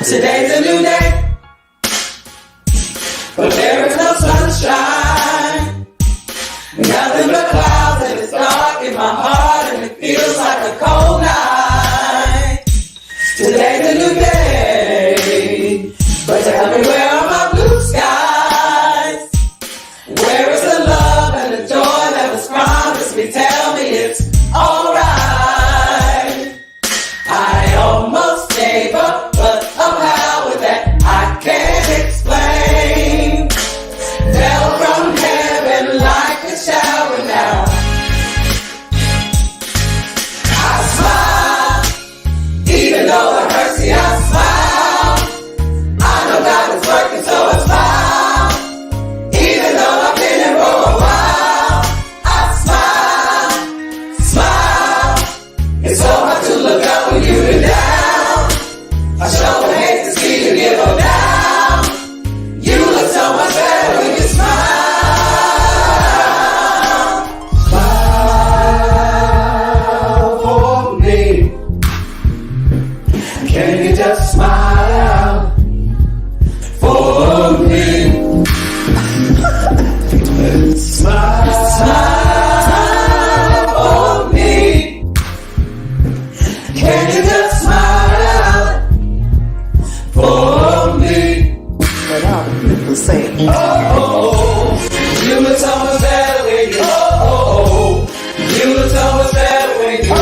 Today's a new day, but there is no sunshine. Nothing but clouds, and it's dark in my heart, and it feels like a cold night. Today's a new day, but tell me, where are my blue skies? Where is the love and the joy that was promised me? Tell me it's alright. I almost gave up, but a power that I can't explain fell from heaven like a shower now. I smile, even though it hurts, see, I smile. I know God is working, so I smile. Even though I've been here for a while, I smile. It's so hard to look up when you've been down. I sure hate to see you give up now. You look so much better when you smile. Smile for me. Can you just smile for me? Smile for me. Can you just smile for me? But all the people say, Oh, you look so much better when you. You look so much better when you.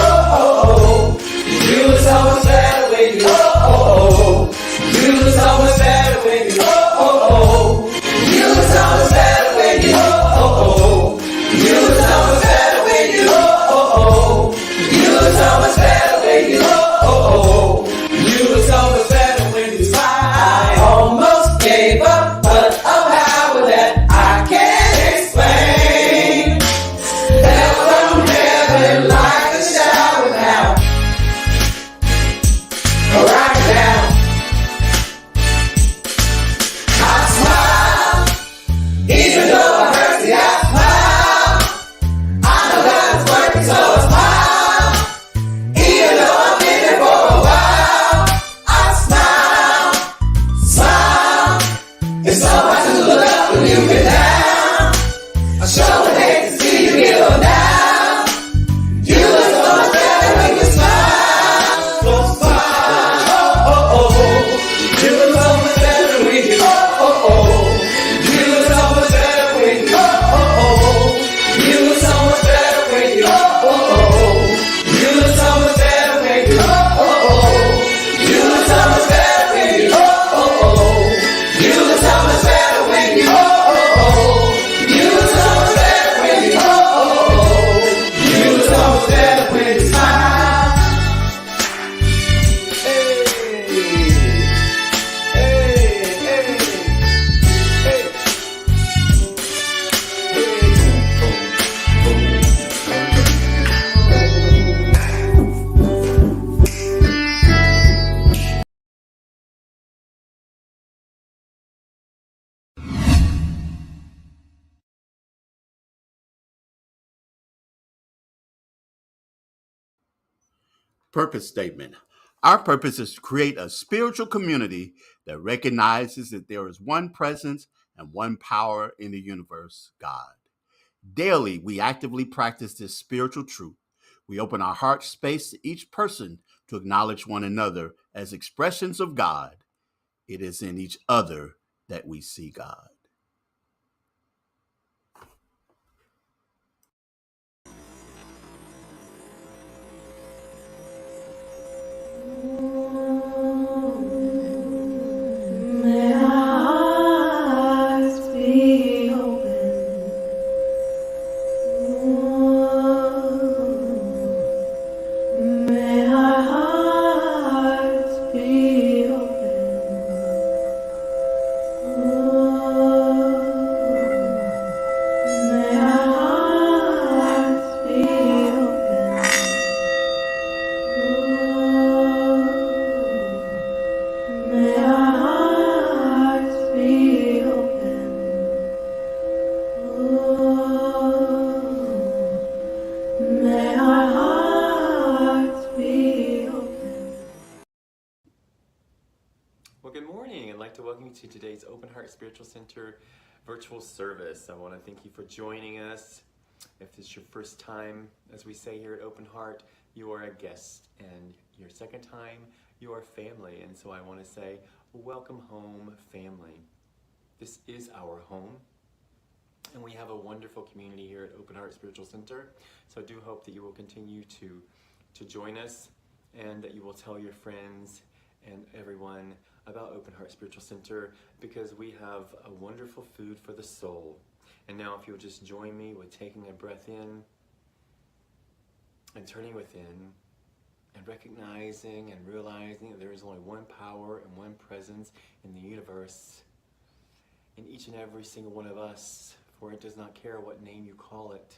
You look so much better when you. You look so much better when you. You look so much better when you. You look so much better when you. You look so much better when you. You look so much better when you smile. I almost gave up, but a power that I can't explain fell from heaven like a shower now. Right now, I smile, even though I hurt, see, I smile. I know God is working, so I smile. Even though I've been here for a while, I smile. It's so hard to look up when you've been down. I sure would hate to see you give up now. You look so much better when you smile. So smile. You look so much better when you. You look so much better when you. You look so much better when you. You look so much better when you. You look so much better when you. You look so much better when you. You look so much better when you. You look so much better when you smile. Purpose statement. Our purpose is to create a spiritual community that recognizes that there is one presence and one power in the universe, God. Daily, we actively practice this spiritual truth. We open our heart space to each person to acknowledge one another as expressions of God. It is in each other that we see God. May our hearts be open. May our hearts be open. May our hearts be open. Well, good morning. I'd like to welcome you to today's Open Heart Spiritual Center virtual service. I want to thank you for joining us. If this is your first time, as we say here at Open Heart, you are a guest, and your second time, you are family. And so I want to say, welcome home, family. This is our home, and we have a wonderful community here at Open Heart Spiritual Center. So I do hope that you will continue to join us, and that you will tell your friends and everyone about Open Heart Spiritual Center, because we have a wonderful food for the soul. And now if you'll just join me with taking a breath in and turning within and recognizing and realizing that there is only one power and one presence in the universe, in each and every single one of us, for it does not care what name you call it.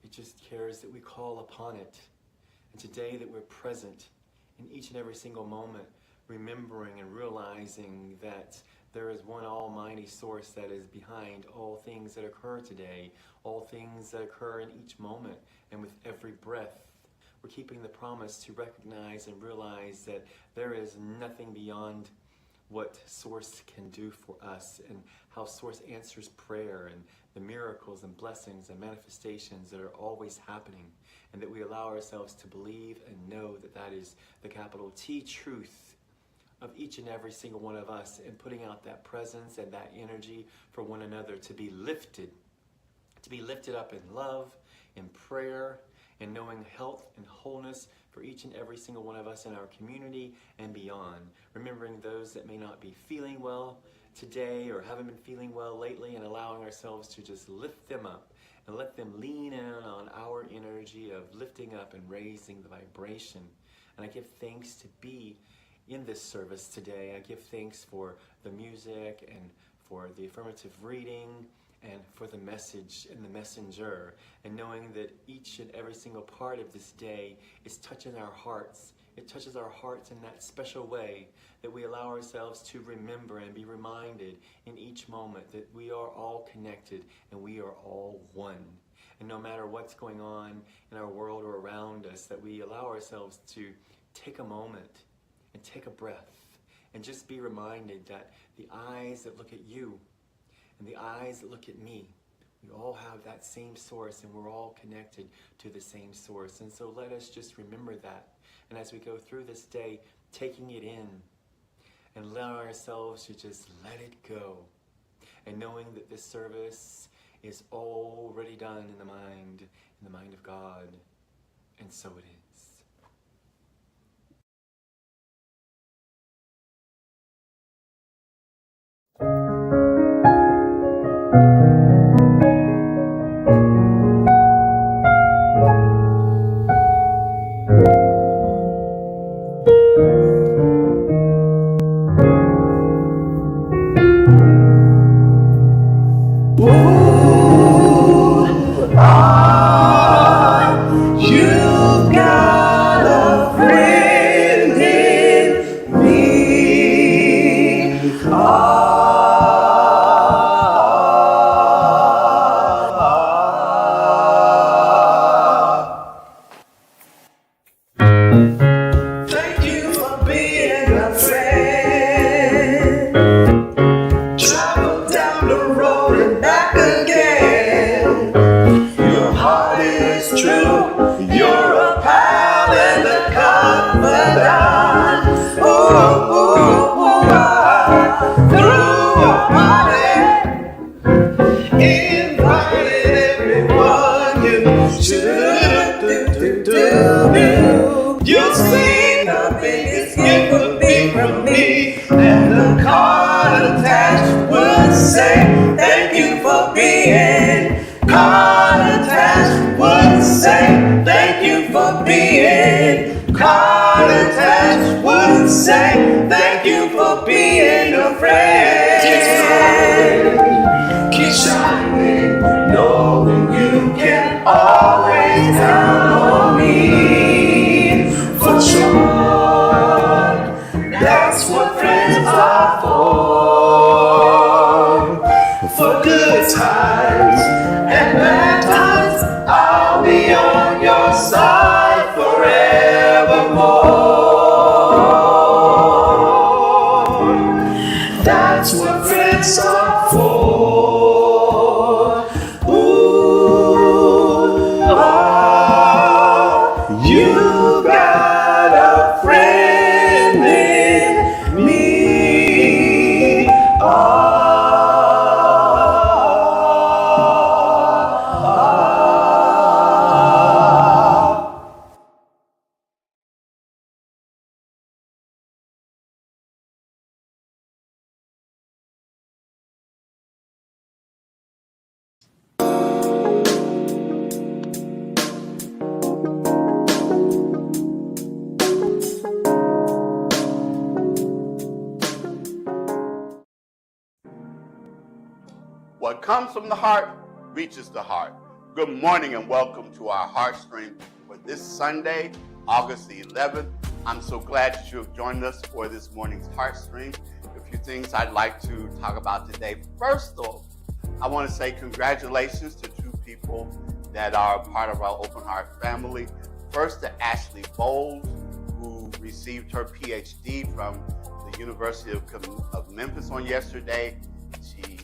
It just cares that we call upon it. And today that we're present in each and every single moment, remembering and realizing that there is one almighty source that is behind all things that occur today, all things that occur in each moment, and with every breath. We're keeping the promise to recognize and realize that there is nothing beyond what Source can do for us, and how Source answers prayer, and the miracles and blessings and manifestations that are always happening, and that we allow ourselves to believe and know that that is the capital T truth of each and every single one of us, and putting out that presence and that energy for one another to be lifted up in love, in prayer, and knowing health and wholeness for each and every single one of us in our community and beyond. Remembering those that may not be feeling well today or haven't been feeling well lately, and allowing ourselves to just lift them up and let them lean in on our energy of lifting up and raising the vibration. And I give thanks to be in this service today. I give thanks for the music and for the affirmative reading and for the message and the messenger, and knowing that each and every single part of this day is touching our hearts. It touches our hearts in that special way that we allow ourselves to remember and be reminded in each moment that we are all connected and we are all one. And no matter what's going on in our world or around us, that we allow ourselves to take a moment and take a breath and just be reminded that the eyes that look at you and the eyes that look at me, we all have that same source, and we're all connected to the same source. And so let us just remember that. And as we go through this day, taking it in and allow ourselves to just let it go, and knowing that this service is already done in the mind of God. And so it is. You've got a friend in me. Thank you for being a friend. Travel down the road and back again. Your heart is true. You're a pal and a confidant. Ooh, ooh, ooh, through a party, invited everyone you should do. You'll see the biggest gift would be from me, and the card attached would say, thank you for being. Card attached would say, thank you for being. Card attached would say, thank you for being a friend. Keep shining, knowing you can always count on me. For sure, that's what friends are for good times and bad times. I'll be on your side forevermore. it's all for. Ooh, ah, you got a friend in me. What comes from the heart reaches the heart. Good morning and welcome to our Heartstream for this Sunday, August the 11th. I'm so glad that you have joined us for this morning's Heartstream. A few things I'd like to talk about today. First off, I want to say congratulations to two people that are part of our Open Heart family. First, to Ashley Bowles, who received her PhD from the University of Memphis on yesterday. She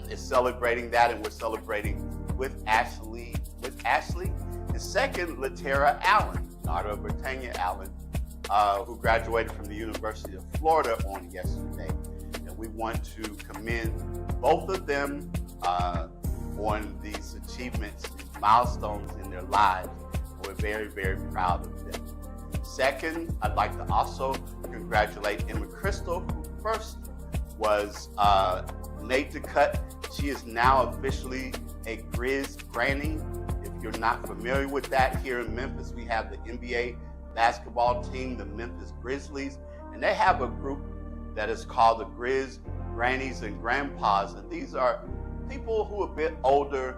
is celebrating that, and we're celebrating with Ashley. And second, Latera Allen, daughter of Britannia Allen, who graduated from the University of Florida on yesterday. And we want to commend both of them on these achievements, these milestones in their lives. We're very, very proud of them. Second, I'd like to also congratulate Emma Crystal, who first was made the cut. She is now officially a Grizz Granny. If you're not familiar with that, here in Memphis, we have the NBA basketball team, the Memphis Grizzlies, and they have a group that is called the Grizz Grannies and Grandpas. And these are people who are a bit older,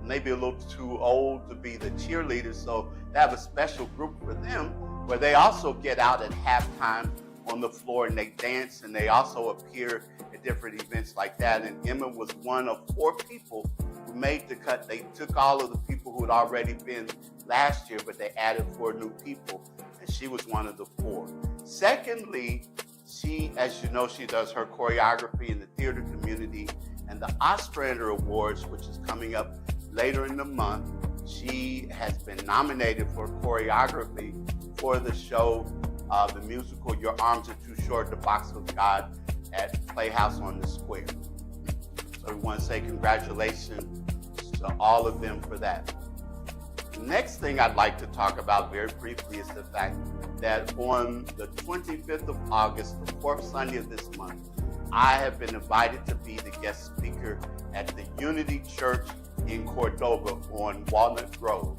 maybe a little too old to be the cheerleaders. So they have a special group for them where they also get out at halftime on the floor and they dance, and they also appear at different events like that. And Emma was one of 4 people who made the cut. They took all of the people who had already been last year, but they added 4 new people, and she was one of the 4. Secondly, she, as you know, she does her choreography in the theater community, and the Ostrander Awards, which is coming up later in the month, she has been nominated for choreography for the show, the musical Your Arms Are Too Short, The Box of God at Playhouse on the Square. So we want to say congratulations to all of them for that. The next thing I'd like to talk about very briefly is the fact that on the 25th of August, the 4th Sunday of this month, I have been invited to be the guest speaker at the Unity Church in Cordova on Walnut Grove.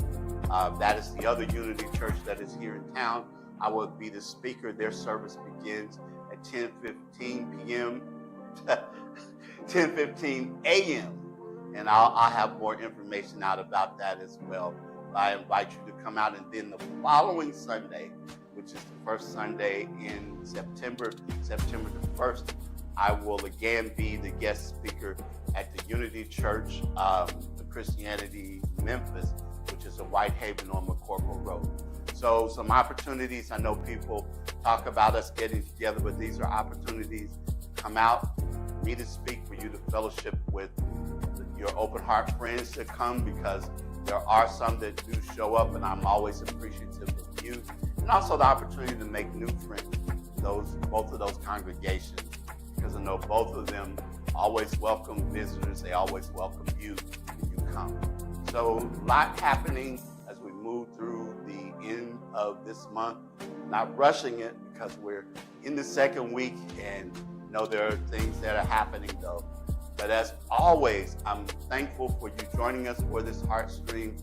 That is the other Unity Church that is here in town. I will be the speaker. Their service begins at 10:15 p.m., 10:15 a.m., and I'll have more information out about that as well. I invite you to come out, and then the following Sunday, which is the first Sunday in September the 1st, I will again be the guest speaker at the Unity Church, the Christianity Memphis, which is in Whitehaven on McCorkle Road. So some opportunities. I know people talk about us getting together, but these are opportunities to come out, me to speak, for you to fellowship with your open heart friends to come, because there are some that do show up, and I'm always appreciative of you. And also the opportunity to make new friends, both of those congregations, because I know both of them always welcome visitors. They always welcome you when you come. So a lot happening as we move through the end of this month. Not rushing it, because we're in the second week, and know there are things that are happening though. But as always, I'm thankful for you joining us for this Heartstream.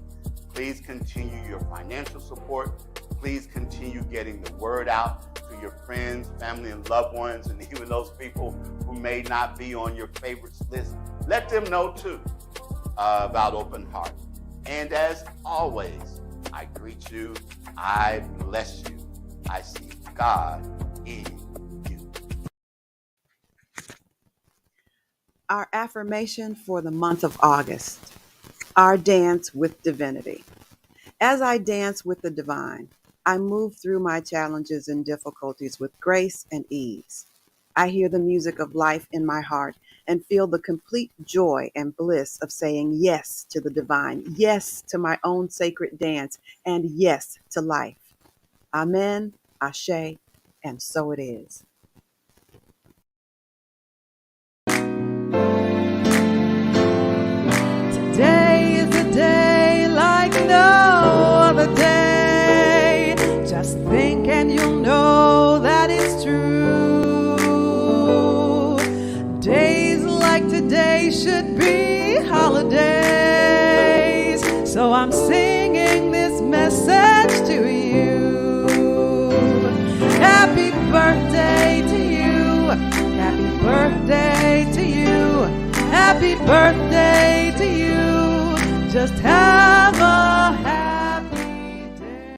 Please continue your financial support. Please continue getting the word out to your friends, family, and loved ones, and even those people who may not be on your favorites list. Let them know too about Open Heart. And as always, I greet you, I bless you, I see God in you. Our affirmation for the month of August, our dance with divinity. As I dance with the divine, I move through my challenges and difficulties with grace and ease. I hear the music of life in my heart and feel the complete joy and bliss of saying yes to the divine, yes to my own sacred dance, and yes to life. Amen, Ashe, and so it is. Today is a day like no other day. Just think and you'll know that it's true. Days like today should be holidays. So I'm singing this message to you. Happy birthday to you. Happy birthday to you. Happy birthday to you. Just have a happy day.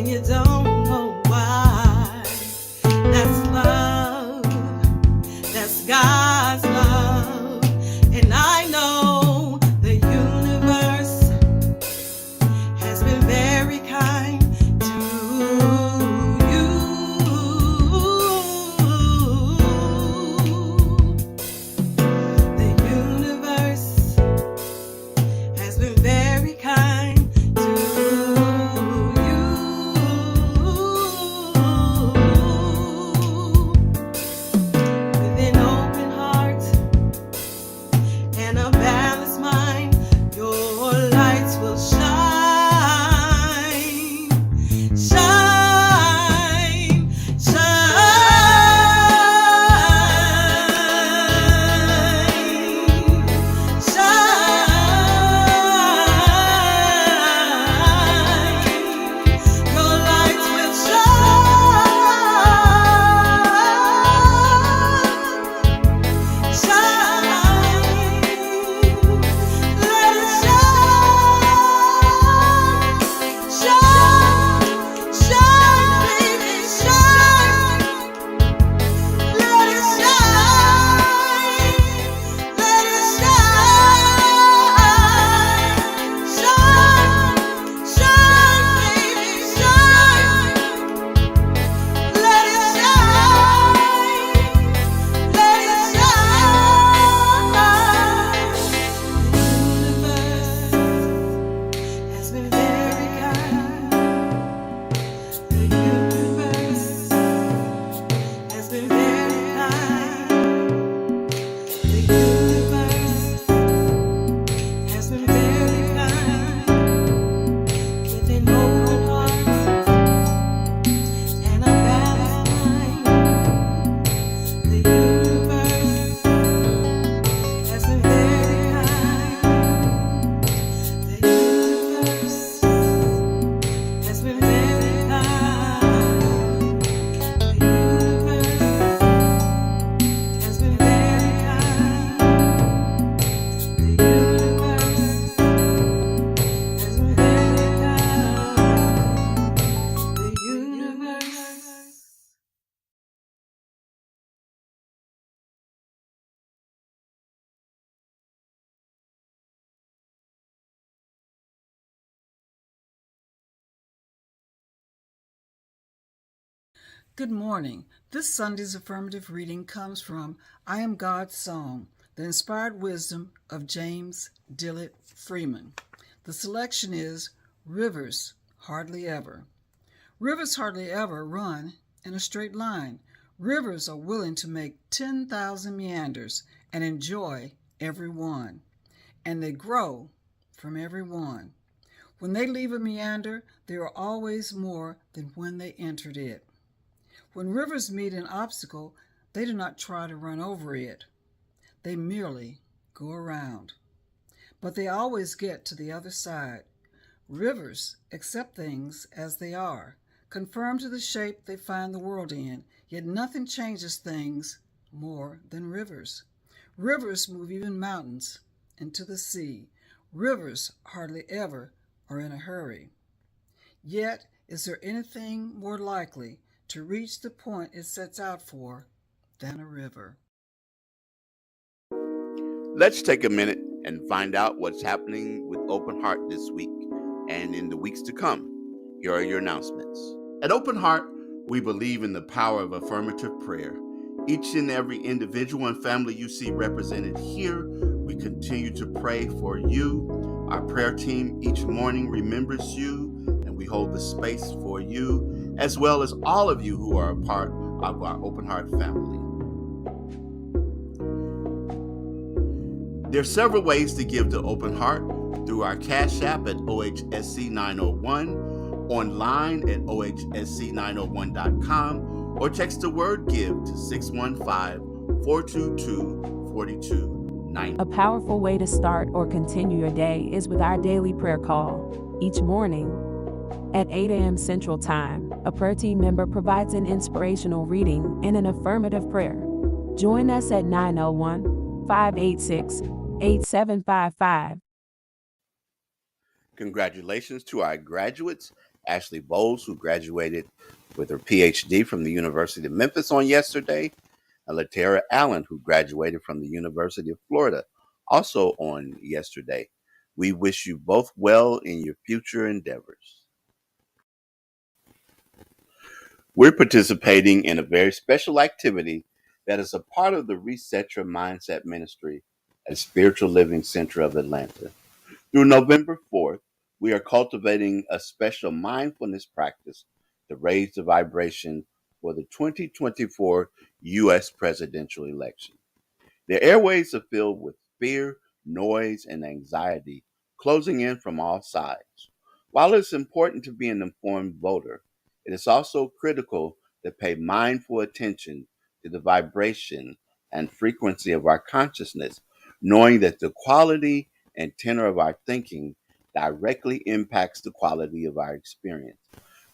You don't know why. That's love. Good morning. This Sunday's affirmative reading comes from I Am God's Song, the inspired wisdom of James Dillett Freeman. The selection is Rivers Hardly Ever. Rivers hardly ever run in a straight line. Rivers are willing to make 10,000 meanders and enjoy every one, and they grow from every one. When they leave a meander, there are always more than when they entered it. When rivers meet an obstacle, they do not try to run over it. They merely go around. But they always get to the other side. Rivers accept things as they are, conform to the shape they find the world in, yet nothing changes things more than rivers. Rivers move even mountains into the sea. Rivers hardly ever are in a hurry. Yet, is there anything more likely to reach the point it sets out for than a river? Let's take a minute and find out what's happening with Open Heart this week and in the weeks to come. Here are your announcements. At Open Heart, we believe in the power of affirmative prayer. Each and every individual and family you see represented here, we continue to pray for you. Our prayer team each morning remembers you, and we hold the space for you, as well as all of you who are a part of our Open Heart family. There are several ways to give to Open Heart: through our Cash App at OHSC 901, online at OHSC901.com, or text the word GIVE to 615-422-4290. A powerful way to start or continue your day is with our daily prayer call. Each morning at 8 a.m. Central Time, a prayer team member provides an inspirational reading and an affirmative prayer. Join us at 901-586-8755. Congratulations to our graduates, Ashley Bowles, who graduated with her PhD from the University of Memphis on yesterday, and Latera Allen, who graduated from the University of Florida, also on yesterday. We wish you both well in your future endeavors. We're participating in a very special activity that is a part of the Reset Your Mindset ministry at Spiritual Living Center of Atlanta. Through November 4th, we are cultivating a special mindfulness practice to raise the vibration for the 2024 U.S. presidential election. The airways are filled with fear, noise, and anxiety, closing in from all sides. While it's important to be an informed voter, it is also critical to pay mindful attention to the vibration and frequency of our consciousness, knowing that the quality and tenor of our thinking directly impacts the quality of our experience.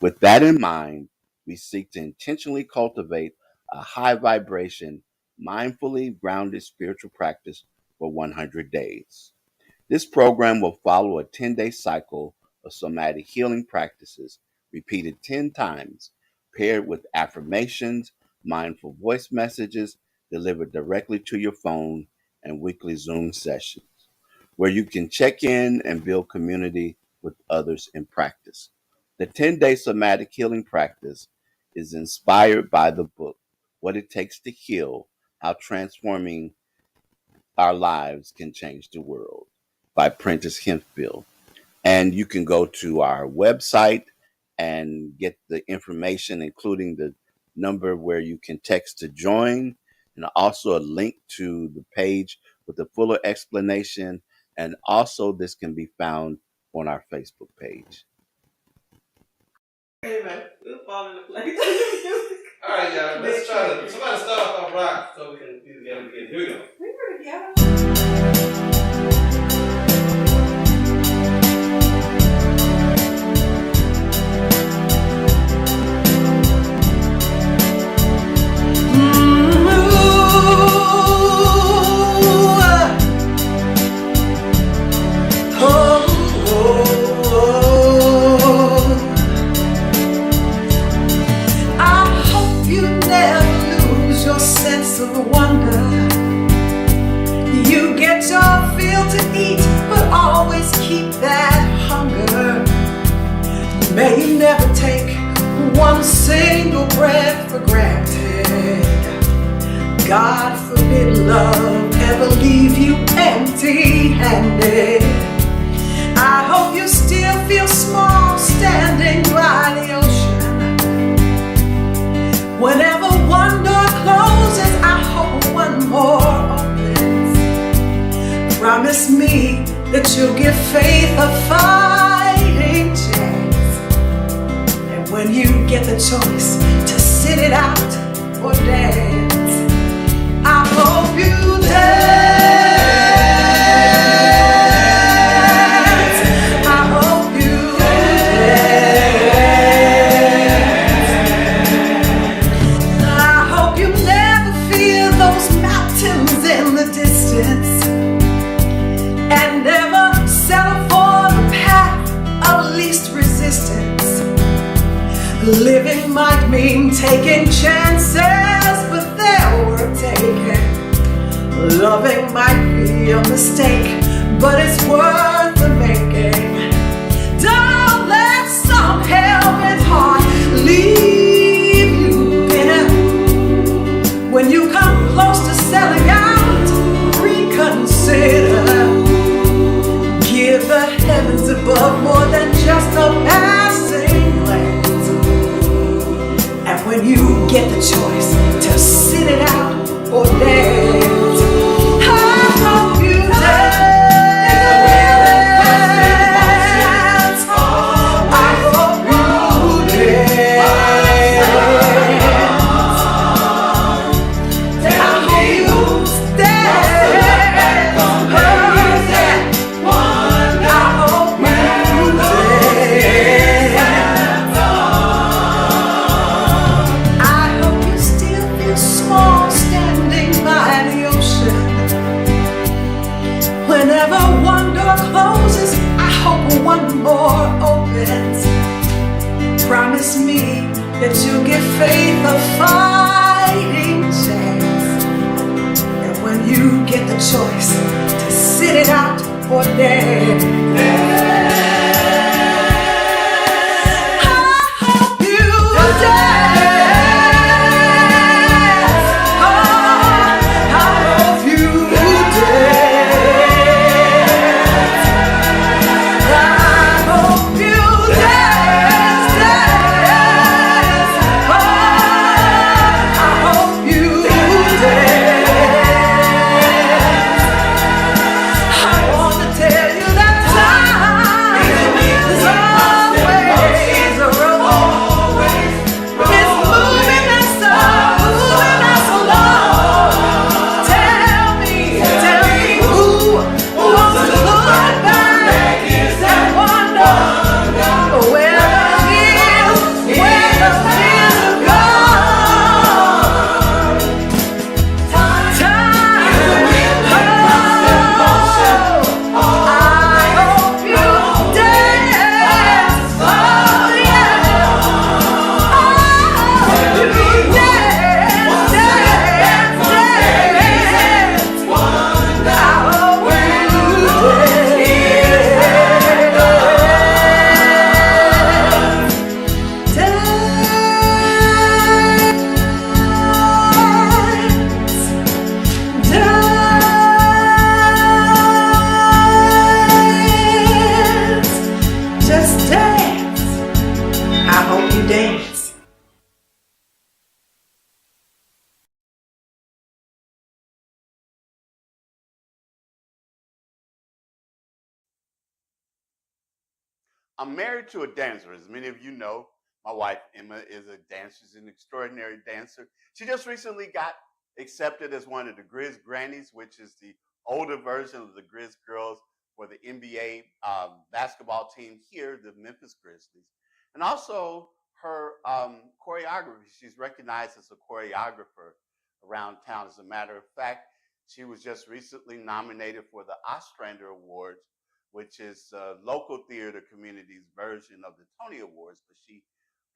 With that in mind, we seek to intentionally cultivate a high vibration, mindfully grounded spiritual practice for 100 days. This program will follow a 10-day cycle of somatic healing practices repeated 10 times, paired with affirmations, mindful voice messages delivered directly to your phone, and weekly Zoom sessions where you can check in and build community with others in practice. The 10-day somatic healing practice is inspired by the book, What It Takes to Heal, How Transforming Our Lives Can Change the World by Prentice Hemphill. And you can go to our website and get the information, including the number where you can text to join, and also a link to the page with a fuller explanation. And also this can be found on our Facebook page. Anyway, we'll fall into place. All right, y'all. Let's try to. Somebody start off on rock so we can be together again. Here we go. We were together. Sense of wonder empty-handed. I hope you still feel small standing by the ocean. Whenever one door closes, I hope one more opens. Promise me that you'll give faith a fighting chance. And when you get the choice to sit it out or dance, I hope you dance. I hope you dance. I hope you never feel those mountains in the distance, and never settle for the path of least resistance. Living might mean taking chances, but they're worth taking. Loving might be a mistake, but it's worth the making. Don't let some helping heart leave you in. When you come close to selling out, reconsider. Give the heavens above more than just a passing glance. And when you get the choice to sit it out or dance, I hope you dance. I hope you dance. I hope you dance. Whenever one door closes, I hope one more opens. Promise me that you'll give faith a fighting chance. And when you get the choice to sit it out or dance, I hope you dance. Oh, I hope you dance. I hope you dance, dance. Oh, I hope you dance. I want to tell you that time is always a road. It's moving us along. Tell me who wants to look back and wonder where the tears are gone. Time I hope you dance. Oh yeah. I hope you dance, dance, dance. I hope you dance, just dance. I hope you dance. I'm married to a dancer. As many of you know, my wife, Emma, is a dancer. She's an extraordinary dancer. She just recently got accepted as one of the Grizz Grannies, which is the older version of the Grizz Girls for the NBA basketball team here, the Memphis Grizzlies. And also her choreography. She's recognized as a choreographer around town. As a matter of fact, she was just recently nominated for the Ostrander Awards, which is local theater community's version of the Tony Awards, but she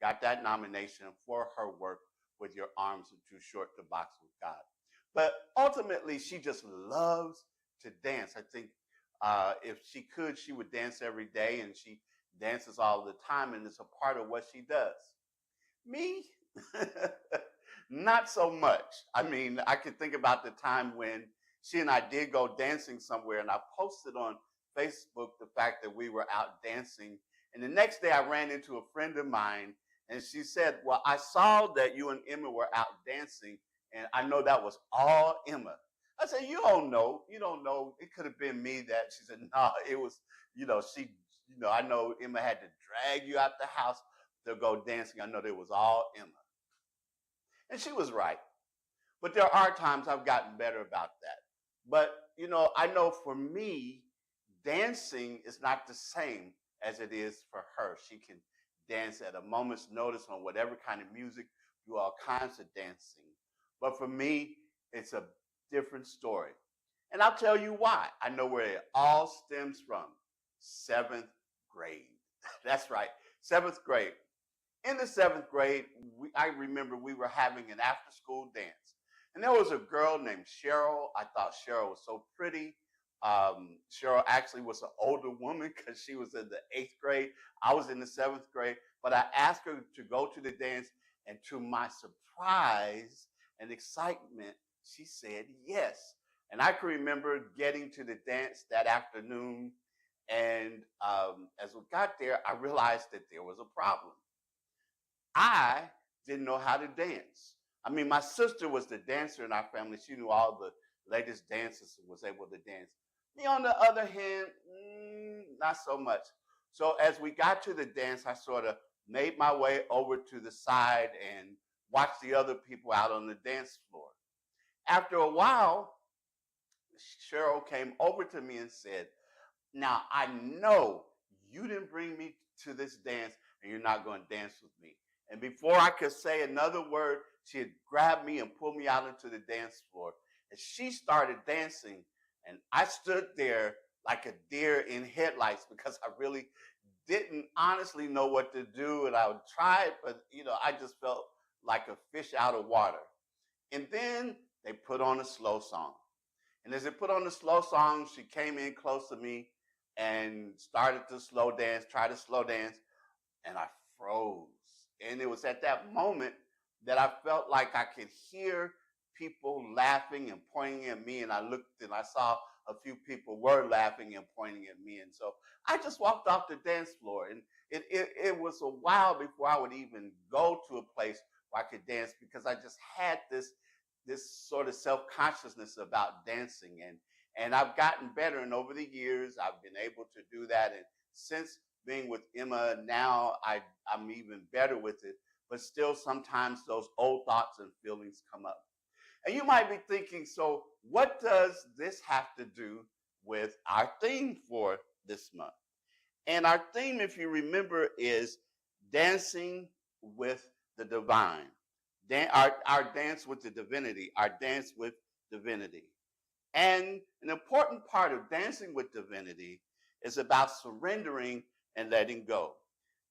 got that nomination for her work with Your Arms Are Too Short to Box with God. But ultimately, she just loves to dance. I think if she could, she would dance every day, and she dances all the time, and it's a part of what she does. Me, not so much. I mean, I can think about the time when she and I did go dancing somewhere, and I posted on Facebook the fact that we were out dancing. And the next day I ran into a friend of mine, and she said, well, I saw that you and Emma were out dancing, and I know that was all Emma. I said, you don't know. You don't know. It could have been me that. She said, no, it was, I know Emma had to drag you out the house to go dancing. I know it was all Emma. And she was right. But there are times I've gotten better about that. But, I know for me, dancing is not the same as it is for her. She can dance at a moment's notice on whatever kind of music, do all kinds of dancing. But for me, it's a different story. And I'll tell you why. I know where it all stems from. 7th grade. That's right, 7th grade. In the 7th grade, I remember we were having an after-school dance. And there was a girl named Cheryl. I thought Cheryl was so pretty. Cheryl actually was an older woman because she was in the 8th grade. I was in the 7th grade. But I asked her to go to the dance. And to my surprise and excitement, she said yes. And I can remember getting to the dance that afternoon. And as we got there, I realized that there was a problem. I didn't know how to dance. I mean, my sister was the dancer in our family. She knew all the latest dances and was able to dance. Me, on the other hand, not so much. So as we got to the dance, I sort of made my way over to the side and watched the other people out on the dance floor. After a while, Cheryl came over to me and said, now, I know you didn't bring me to this dance and you're not going to dance with me. And before I could say another word, she had grabbed me and pulled me out into the dance floor. And she started dancing. And I stood there like a deer in headlights because I really didn't honestly know what to do. And I tried, but, I just felt like a fish out of water. And then they put on a slow song. And as they put on the slow song, she came in close to me and started to try to slow dance. And I froze. And it was at that moment that I felt like I could hear people laughing and pointing at me. And I looked and I saw a few people were laughing and pointing at me. And so I just walked off the dance floor. And it was a while before I would even go to a place where I could dance because I just had this sort of self-consciousness about dancing. And I've gotten better. And over the years, I've been able to do that. And since being with Emma, now I'm even better with it. But still, sometimes those old thoughts and feelings come up. And you might be thinking, so what does this have to do with our theme for this month? And our theme, if you remember, is dancing with the divine. Our dance with the divinity, our dance with divinity. And an important part of dancing with divinity is about surrendering and letting go.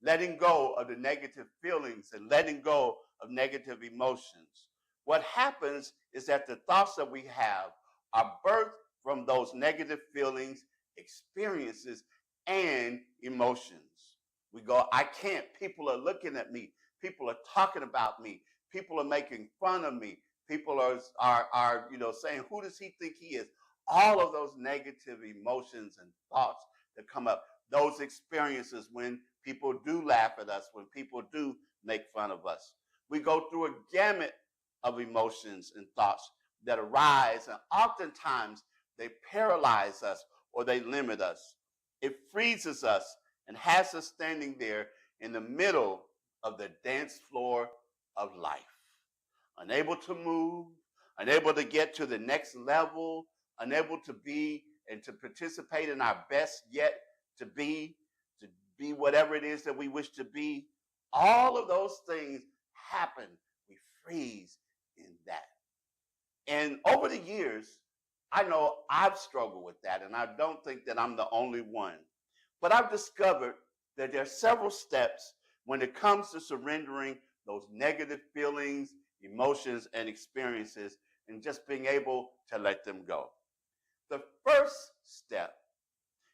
Letting go of the negative feelings and letting go of negative emotions. What happens is that the thoughts that we have are birthed from those negative feelings, experiences, and emotions. We go, I can't. People are looking at me. People are talking about me. People are making fun of me. People are saying, who does he think he is? All of those negative emotions and thoughts that come up, those experiences when people do laugh at us, when people do make fun of us. We go through a gamut of emotions and thoughts that arise, and oftentimes they paralyze us or they limit us. It freezes us and has us standing there in the middle of the dance floor of life, unable to move, unable to get to the next level, unable to be and to participate in our best yet to be whatever it is that we wish to be. All of those things happen. We freeze in that. And over the years, I know I've struggled with that, and I don't think that I'm the only one. But I've discovered that there are several steps when it comes to surrendering those negative feelings, emotions, and experiences, and just being able to let them go. The first step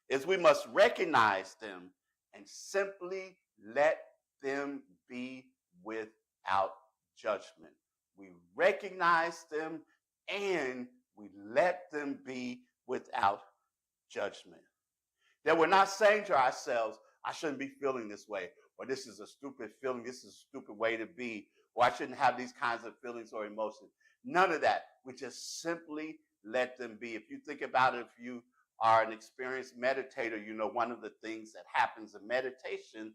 is we must recognize them and simply let them be without judgment. We recognize them and we let them be without judgment. That we're not saying to ourselves, I shouldn't be feeling this way, or this is a stupid feeling, this is a stupid way to be, or I shouldn't have these kinds of feelings or emotions. None of that. We just simply let them be. If you think about it, if you are an experienced meditator, you know one of the things that happens in meditation,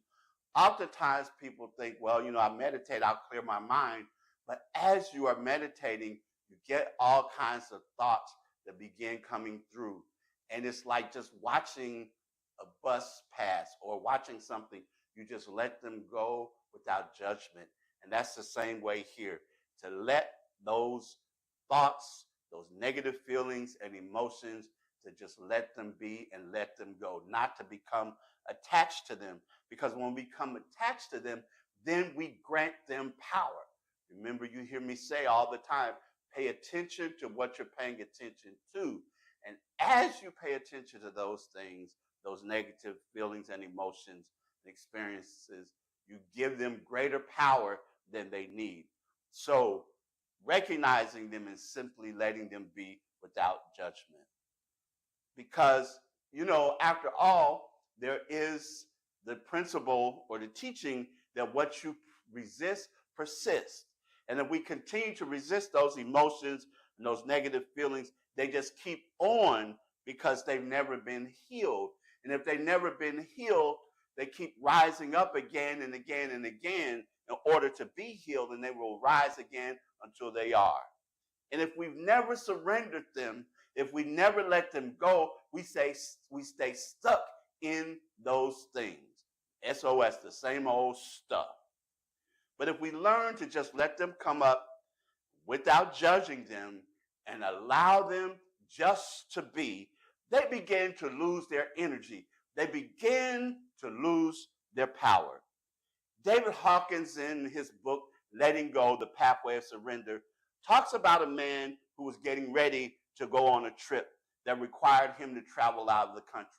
oftentimes people think, well, I meditate, I'll clear my mind. But as you are meditating, you get all kinds of thoughts that begin coming through. And it's like just watching a bus pass or watching something. You just let them go without judgment. And that's the same way here. To let those thoughts, those negative feelings and emotions, to just let them be and let them go, not to become attached to them. Because when we become attached to them, then we grant them power. Remember, you hear me say all the time, pay attention to what you're paying attention to. And as you pay attention to those things, those negative feelings and emotions and experiences, you give them greater power than they need. So recognizing them and simply letting them be without judgment. Because, after all, there is the principle or the teaching that what you resist persists. And if we continue to resist those emotions and those negative feelings, they just keep on because they've never been healed. And if they've never been healed, they keep rising up again and again and again in order to be healed, and they will rise again until they are. And if we've never surrendered them, if we never let them go, we stay stuck in those things. SOS, the same old stuff. But if we learn to just let them come up without judging them and allow them just to be, they begin to lose their energy. They begin to lose their power. David Hawkins, in his book, Letting Go, The Pathway of Surrender, talks about a man who was getting ready to go on a trip that required him to travel out of the country.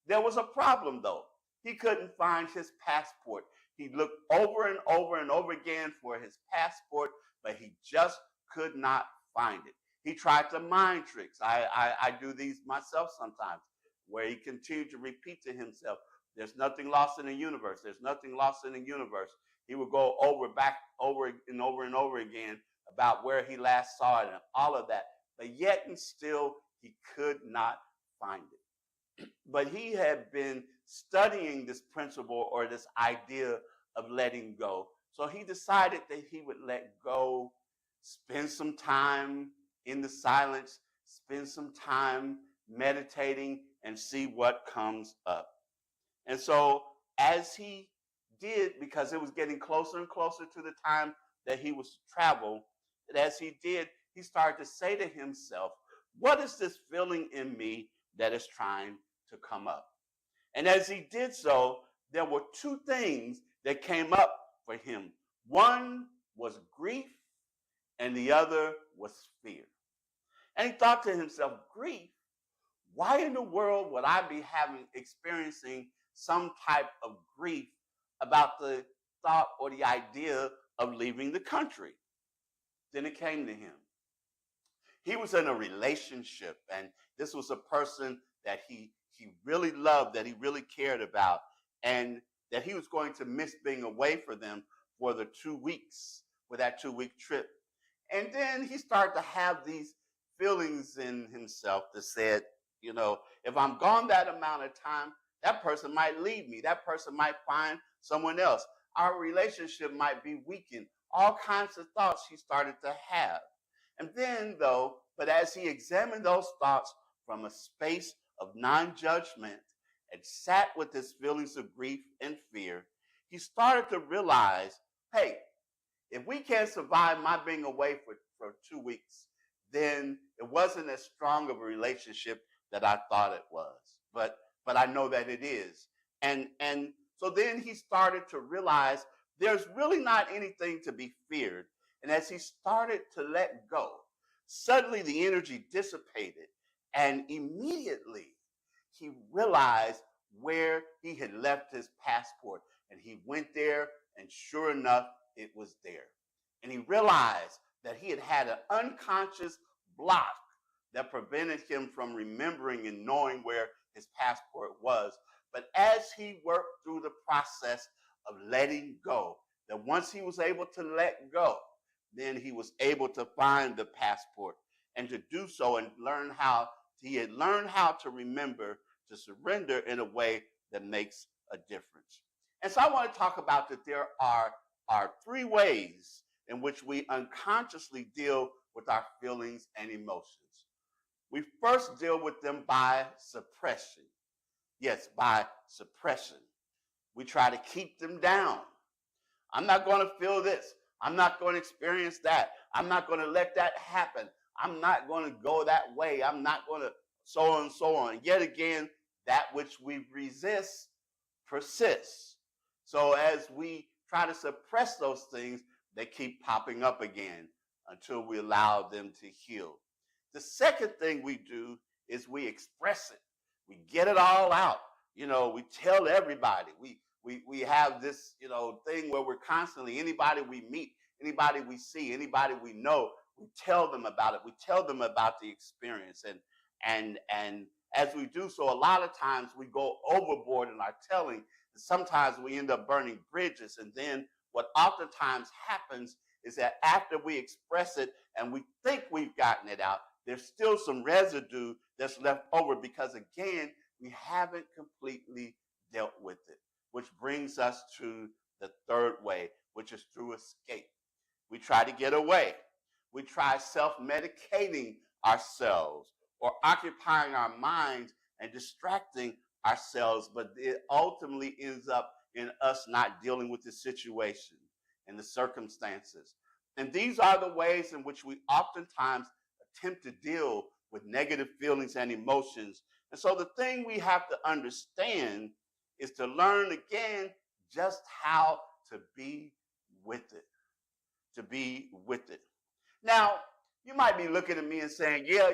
There was a problem, though. He couldn't find his passport. He looked over and over and over again for his passport, but he just could not find it. He tried the mind tricks. I do these myself sometimes, where he continued to repeat to himself, there's nothing lost in the universe. There's nothing lost in the universe. He would go back over and over and over again about where he last saw it and all of that. But yet and still, he could not find it. But he had been studying this principle or this idea of letting go. So he decided that he would let go, spend some time in the silence, spend some time meditating, and see what comes up. And so as he did, because it was getting closer and closer to the time that he was to travel, and as he did, he started to say to himself, what is this feeling in me that is trying to come up? And as he did so, there were two things that came up for him. One was grief, and the other was fear. And he thought to himself, grief? Why in the world would I be experiencing some type of grief about the thought or the idea of leaving the country? Then it came to him. He was in a relationship, and this was a person that he really loved, that he really cared about, and that he was going to miss being away from them for the 2 weeks, for that 2-week trip. And then he started to have these feelings in himself that said, if I'm gone that amount of time, that person might leave me. That person might find someone else. Our relationship might be weakened. All kinds of thoughts he started to have. And then, but as he examined those thoughts from a space of non-judgment and sat with his feelings of grief and fear, he started to realize, hey, if we can't survive my being away for 2 weeks, then it wasn't as strong of a relationship that I thought it was. But I know that it is. And so then he started to realize there's really not anything to be feared. And as he started to let go, suddenly the energy dissipated, and immediately he realized where he had left his passport. And he went there, and sure enough, it was there. And he realized that he had had an unconscious block that prevented him from remembering and knowing where his passport was. But as he worked through the process of letting go, that once he was able to let go, then he was able to find the passport and to do so and he had learned how to remember, to surrender in a way that makes a difference. And so I want to talk about that there are three ways in which we unconsciously deal with our feelings and emotions. We first deal with them by suppression. Yes, by suppression. We try to keep them down. I'm not going to feel this. I'm not going to experience that. I'm not going to let that happen. I'm not going to go that way. I'm not going to so on and so on. Yet again, that which we resist persists. So as we try to suppress those things, they keep popping up again until we allow them to heal. The second thing we do is we express it. We get it all out. We tell everybody. We have this, thing where we're constantly, anybody we meet, anybody we see, anybody we know, we tell them about it. We tell them about the experience. And as we do so, a lot of times we go overboard in our telling. Sometimes we end up burning bridges. And then what oftentimes happens is that after we express it and we think we've gotten it out, there's still some residue that's left over because, again, we haven't completely dealt with it, which brings us to the third way, which is through escape. We try to get away. We try self-medicating ourselves or occupying our minds and distracting ourselves, but it ultimately ends up in us not dealing with the situation and the circumstances. And these are the ways in which we oftentimes attempt to deal with negative feelings and emotions. And so the thing we have to understand is to learn again just how to be with it. To be with it. Now, you might be looking at me and saying, yeah,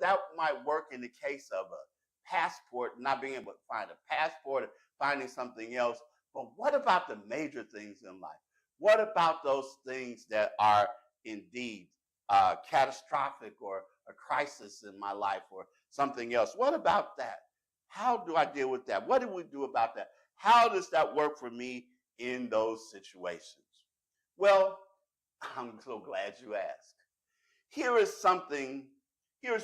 that might work in the case of a passport, not being able to find a passport or finding something else. But what about the major things in life? What about those things that are indeed catastrophic or a crisis in my life or something else? What about that? How do I deal with that? What do we do about that? How does that work for me in those situations? Well, I'm so glad you asked. Here's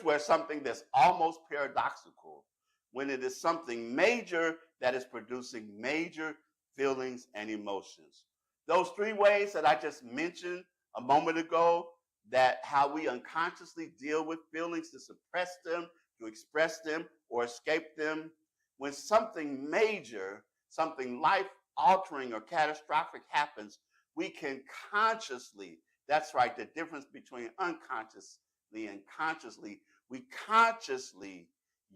where something that's almost paradoxical, when it is something major that is producing major feelings and emotions. Those three ways that I just mentioned a moment ago, that how we unconsciously deal with feelings, to suppress them, to express them, or escape them. When something major, something life-altering or catastrophic happens, we can consciously, that's right, the difference between unconsciously and consciously, we consciously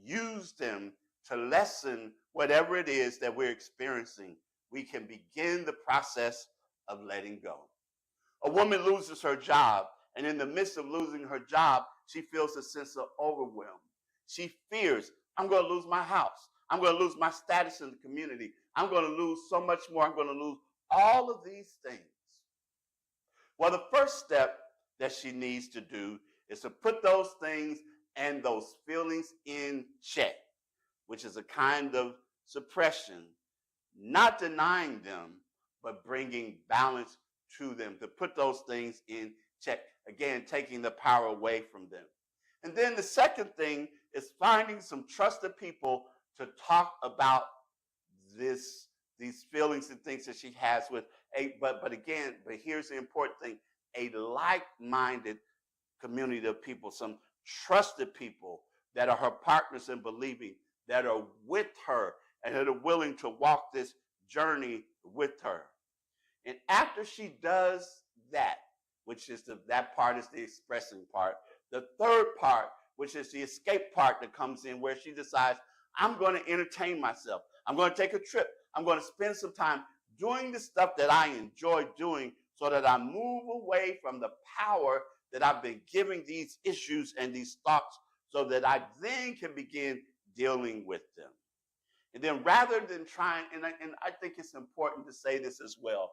use them to lessen whatever it is that we're experiencing. We can begin the process of letting go. A woman loses her job, and in the midst of losing her job, she feels a sense of overwhelm. She fears, I'm going to lose my house. I'm going to lose my status in the community. I'm going to lose so much more. I'm going to lose all of these things. Well, the first step that she needs to do is to put those things and those feelings in check, which is a kind of suppression, not denying them, but bringing balance to them, to put those things in check. Again, taking the power away from them. And then the second thing is finding some trusted people to talk about these feelings and things that she has with but here's the important thing, a like-minded community of people, some trusted people that are her partners in believing, that are with her and that are willing to walk this journey with her. And after she does that, which is that part is the expressing part, the third part, which is the escape part that comes in, where she decides, I'm going to entertain myself. I'm going to take a trip. I'm going to spend some time doing the stuff that I enjoy doing so that I move away from the power that I've been giving these issues and these thoughts, so that I then can begin dealing with them. And then rather than trying, and I think it's important to say this as well,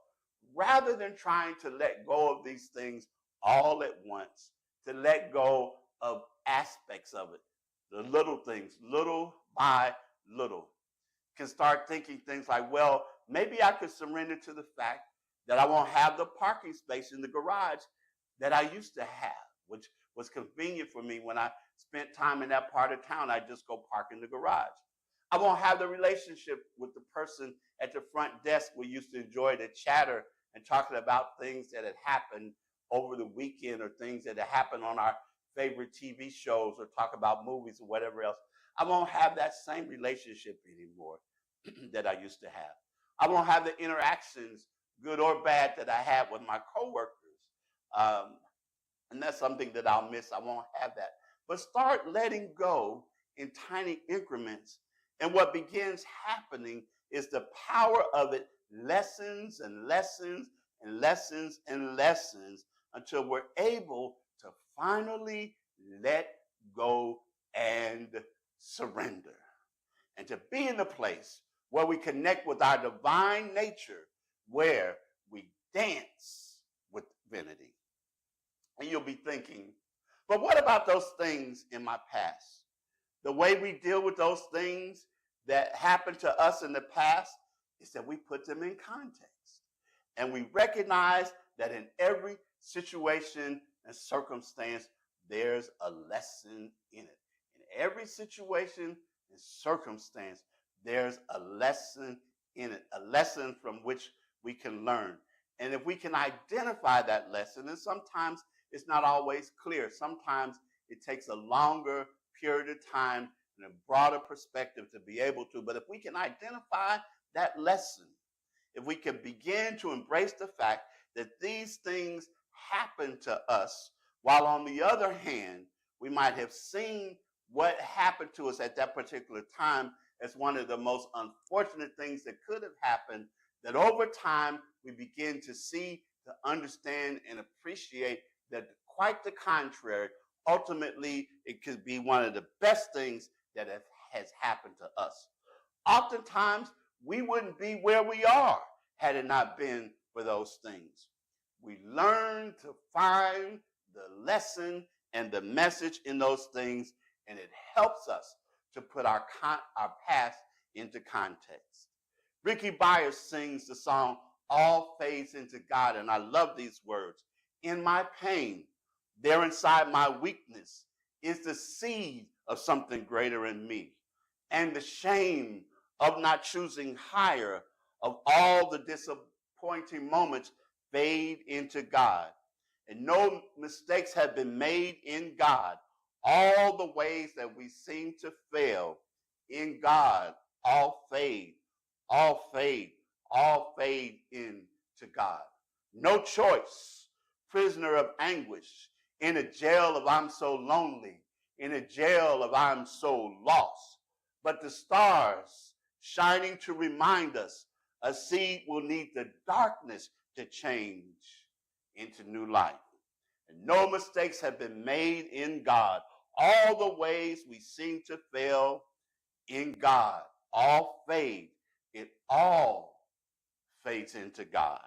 rather than trying to let go of these things all at once, to let go of aspects of it, the little things, little by little, can start thinking things like, well, maybe I could surrender to the fact that I won't have the parking space in the garage that I used to have, which was convenient for me when I spent time in that part of town. I just go park in the garage. I won't have the relationship with the person at the front desk we used to enjoy the chatter and talking about things that had happened over the weekend or things that had happened on our favorite TV shows or talk about movies or whatever else. I won't have that same relationship anymore that I used to have. I won't have the interactions, good or bad, that I had with my coworkers. Um, and that's something that I'll miss. I won't have that. But start letting go in tiny increments. And what begins happening is the power of it lessens and lessens and lessens and lessens until we're able to finally let go and surrender. And to be in a place where we connect with our divine nature, where we dance with divinity. And you'll be thinking, but what about those things in my past? The way we deal with those things that happened to us in the past is that we put them in context. And we recognize that in every situation and circumstance, there's a lesson in it. In every situation and circumstance, there's a lesson in it, a lesson from which we can learn. And if we can identify that lesson, and sometimes it's not always clear. Sometimes it takes a longer period of time and a broader perspective to be able to. But if we can identify that lesson, if we can begin to embrace the fact that these things happen to us, while on the other hand, we might have seen what happened to us at that particular time as one of the most unfortunate things that could have happened, that over time we begin to see, to understand, and appreciate that quite the contrary, ultimately it could be one of the best things that has happened to us. Oftentimes, we wouldn't be where we are had it not been for those things. We learn to find the lesson and the message in those things, and it helps us to put our past into context. Ricky Byers sings the song, All Fades into God, and I love these words. In my pain, there inside my weakness is the seed of something greater in me. And the shame of not choosing higher, of all the disappointing moments, fade into God. And no mistakes have been made in God. All the ways that we seem to fail in God, all fade, all fade, all fade into God. No choice, prisoner of anguish, in a jail of I'm so lonely, in a jail of I'm so lost. But the stars shining to remind us a seed will need the darkness to change into new life. And no mistakes have been made in God. All the ways we seem to fail in God, all fade. It all fades into God.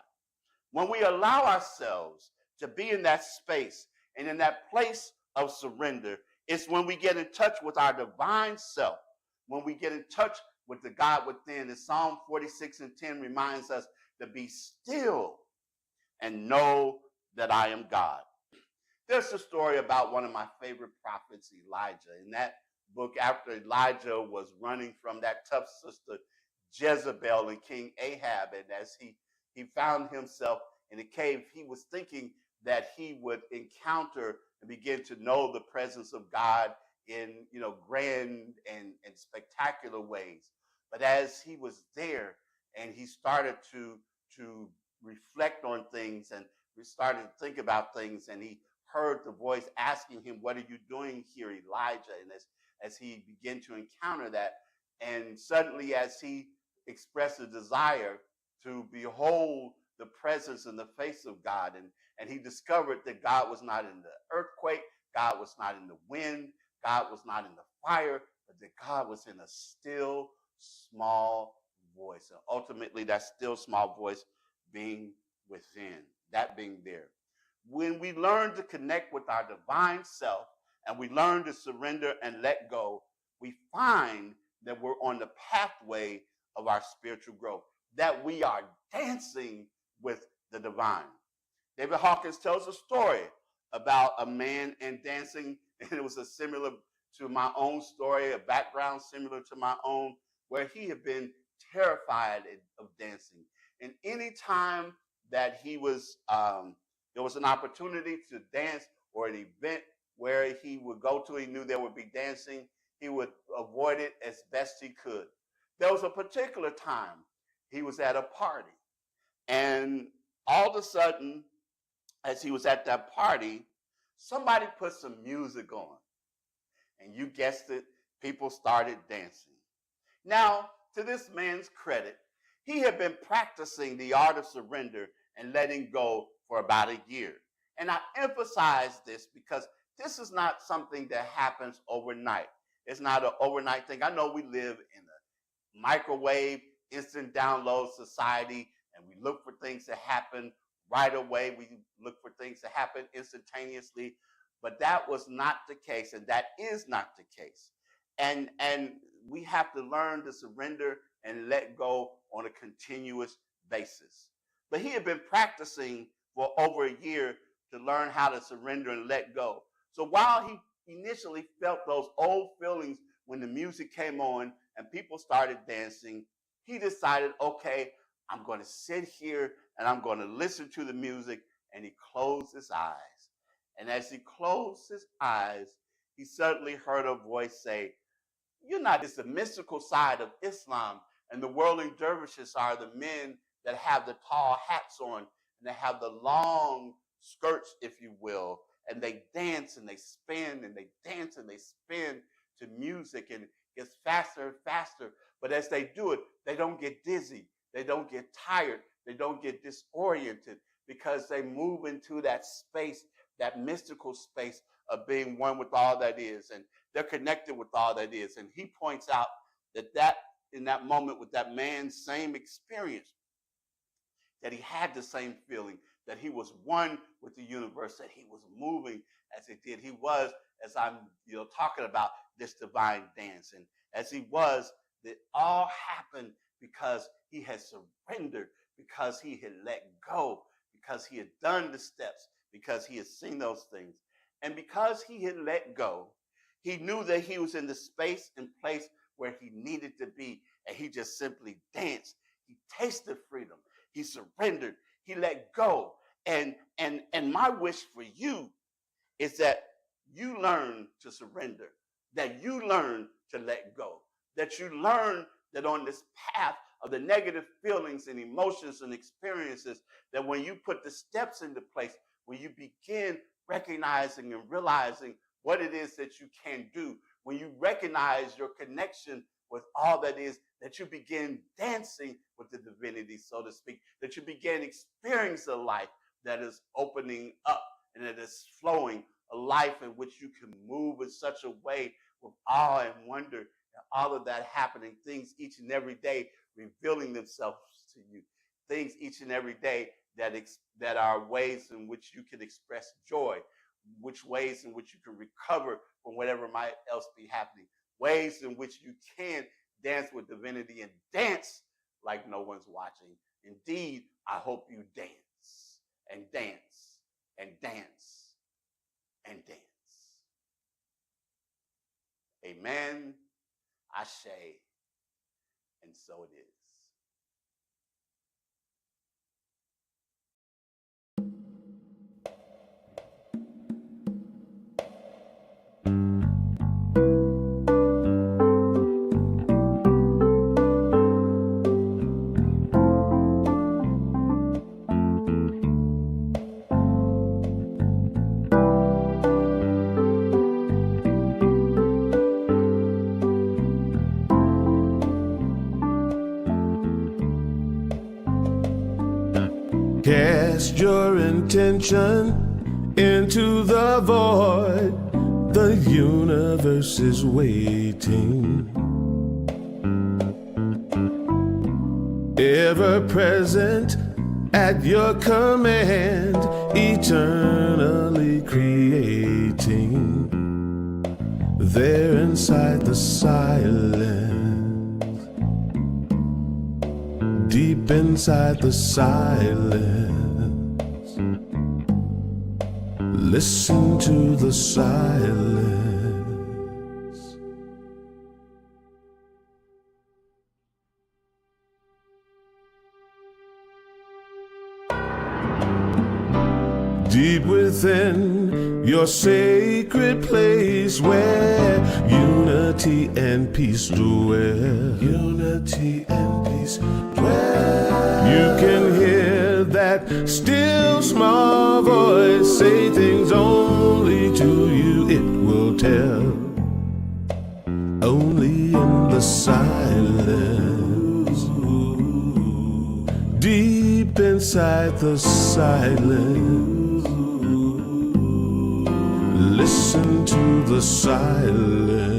When we allow ourselves to be in that space and in that place of surrender, it's when we get in touch with our divine self, when we get in touch with the God within. And Psalm 46:10 reminds us to be still and know that I am God. There's a story about one of my favorite prophets, Elijah. In that book, after Elijah was running from that tough sister Jezebel and King Ahab, and as he found himself in a cave, he was thinking that he would encounter and begin to know the presence of God in grand and spectacular ways. But as he was there and he started to reflect on things and we started to think about things, and he heard the voice asking him, what are you doing here, Elijah? And as he began to encounter that, and suddenly as he expressed a desire to behold the presence and the face of God, and he discovered that God was not in the earthquake, God was not in the wind, God was not in the fire, but that God was in a still, small voice. And ultimately, that still, small voice being within, that being there. When we learn to connect with our divine self, and we learn to surrender and let go, we find that we're on the pathway of our spiritual growth, that we are dancing with the divine. David Hawkins tells a story about a man and dancing, and it was a similar to my own story, a background similar to my own, where he had been terrified of dancing. And any time that he was, there was an opportunity to dance or an event where he would go to, he knew there would be dancing, he would avoid it as best he could. There was a particular time he was at a party, and all of a sudden, as he was at that party, somebody put some music on. And you guessed it, people started dancing. Now, to this man's credit, he had been practicing the art of surrender and letting go for about a year. And I emphasize this because this is not something that happens overnight. It's not an overnight thing. I know we live in a microwave, instant download society, and we look for things to happen right away. We look for things to happen instantaneously, but that was not the case, and that is not the case. And we have to learn to surrender and let go on a continuous basis. But he had been practicing for over a year to learn how to surrender and let go. So while he initially felt those old feelings when the music came on and people started dancing, he decided, okay, I'm going to sit here and I'm going to listen to the music. And he closed his eyes. And as he closed his eyes, he suddenly heard a voice say, "You're not." It's the mystical side of Islam, and the whirling dervishes are the men that have the tall hats on and they have the long skirts, if you will, and they dance and they spin and they dance and they spin to music, and it gets faster and faster. But as they do it, they don't get dizzy, they don't get tired, they don't get disoriented, because they move into that space, that mystical space of being one with all that is, and they're connected with all that is. And he points out that in that moment with that man's same experience, that he had the same feeling, that he was one with the universe, that he was moving as it did. He was, as I'm talking about this divine dance, and as he was, that all happened because he had surrendered, because he had let go, because he had done the steps, because he had seen those things. And because he had let go, he knew that he was in the space and place where he needed to be. And he just simply danced. He tasted freedom. He surrendered. He let go. And my wish for you is that you learn to surrender, that you learn to let go, that you learn that on this path of the negative feelings and emotions and experiences, that when you put the steps into place, when you begin recognizing and realizing what it is that you can do, when you recognize your connection with all that is, that you begin dancing with the divinity, so to speak, that you begin experiencing a life that is opening up and that is flowing, a life in which you can move in such a way with awe and wonder, and all of that happening, things each and every day revealing themselves to you, things each and every day that are ways in which you can express joy, which ways in which you can recover from whatever might else be happening, ways in which you can dance with divinity and dance like no one's watching. Indeed, I hope you dance and dance and dance and dance. Amen, Ashe, and so it is. Cast your intention into the void. The universe is waiting. Ever present at your command, eternally creating. there inside the silence, deep inside the silence, listen to the silence. Deep within your sacred place where unity and peace dwell. Unity and peace dwell. You can hear that still small voice say things only to you it will tell. Only in the silence, deep inside the silence, listen to the silence.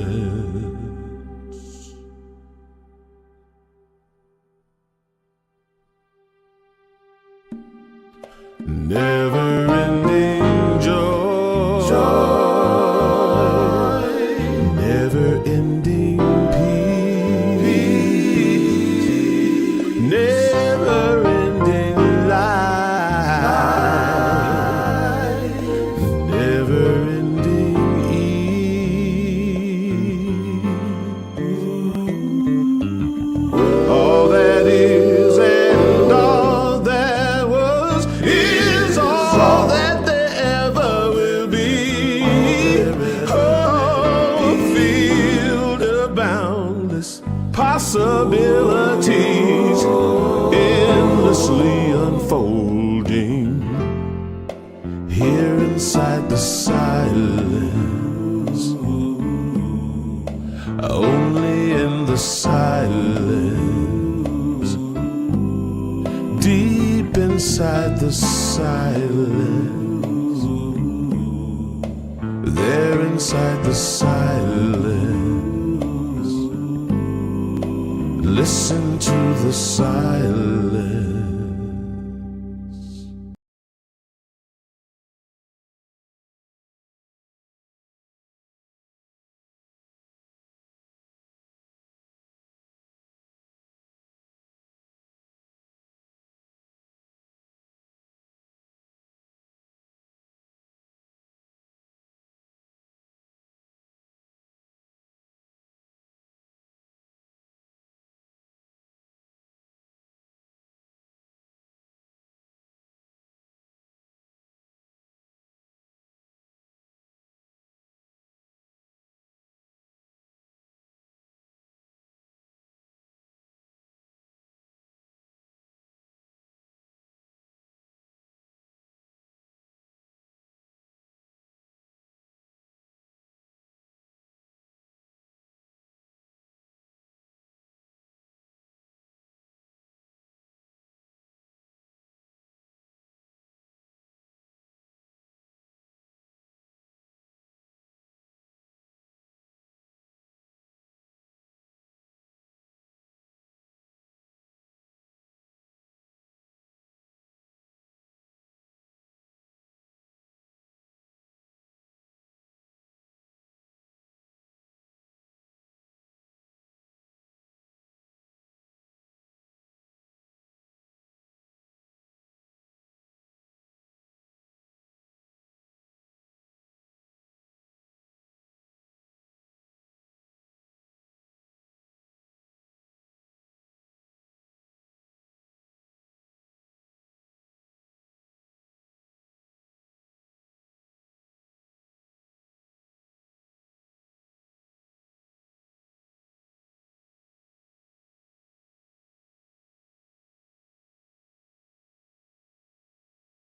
Never-ending joy, never-ending peace, never-ending life, never-ending all that is and all that was is all that there ever will be. Oh, field of boundless possibilities, endlessly unfolding here inside the silence. Only in the silence, deep inside the silence, there inside the silence, listen to the silence.